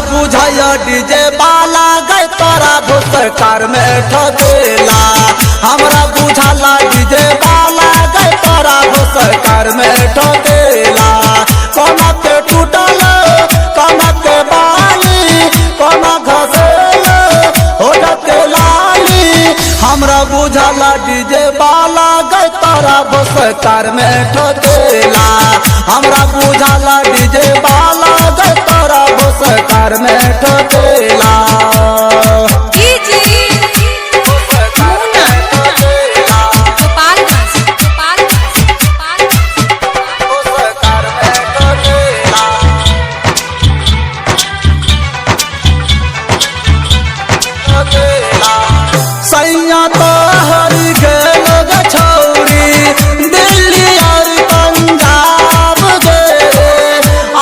बुझाया DJ बाला गए तोरा भुसकार में ठकेला। हमरा बुझाला डीजे बाला गए तोरा भुसकार में ठकेला। कोना के टूटल कोना के बाली कोना घसेल हो के लाली। हमरा बुझाला डीजे बाला गए तोरा भुसकार में ठकेला। हमरा बुझाला डीजे बाला गए तोरा भुसकार में ठकेला। सैया तो हरी गेल गे छौरी दिल्ली और पंजाब गे।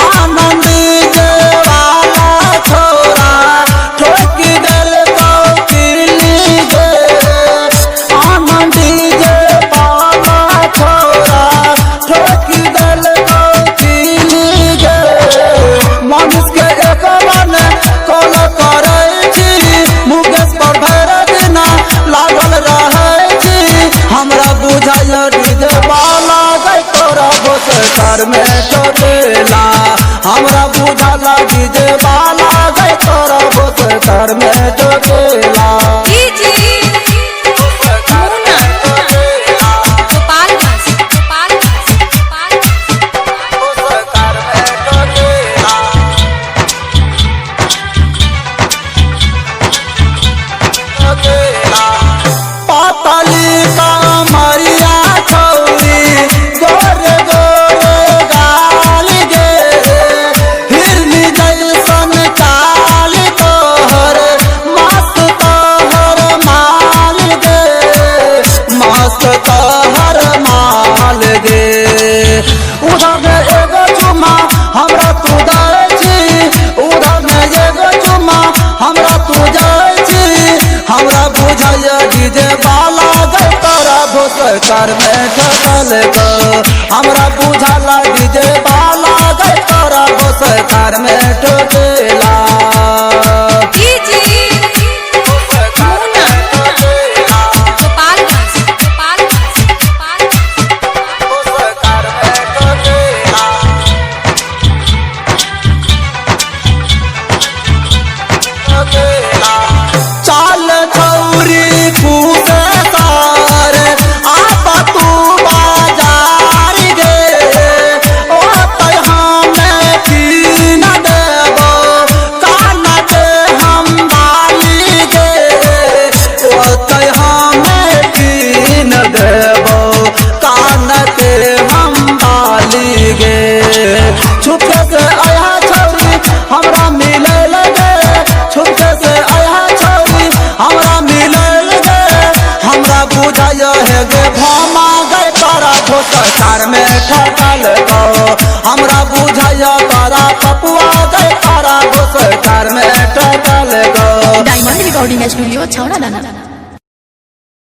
आनंद जे वाला छोरा ठोकी दिल कौकिली गे। आनंद जे वाला छोरा ठोकी दिल कौकिली गे। मनुष्य के एक मन कॉल करे छी मुकेश पर भैर दिना लागल रहे छी। हमरा बुझाया डीजे बाला गए तोरा भुसकार में ठकेला। हमरा बुझाला डीजे बाला गए तोरा भुसकार में ठकेला। पातली कमरिया छौरी गोरे गोरे गाल गे। हिरनी जैसन चाल तोहर मस्त तोहर माल गे। मस्त तोहर माल गे। उधर में एगो चुमा हमरा तू दे छी। उधर में एगो चुमा हमरा तू दे छी। हमरा बुझाया डीजे बाला गए तोरा भुसकार में ठकल गो। हमरा बुझाला डीजे बाला गए तोरा भुसकार में ठकेला। चाल छौरी फूटे तार आपा तू बाजार गे। ओ हमें कीन देबो कान के हम बाली गे। ओ हमें कीन देबो कान के हम बाली गे। छुपके से आया छौरी हमरा मिले लगे। छुपके से आया छौरी हमरा मिले गे। हमरा बुझाया है गे भामा गए तोरा भुसकार में ठकल गो। हमरा बुझाया तोरा पपुआ गए तोरा भुसकार में ठकल गो। डायमंड रिकॉर्डिंग स्टूडियो छौड़ा दाना।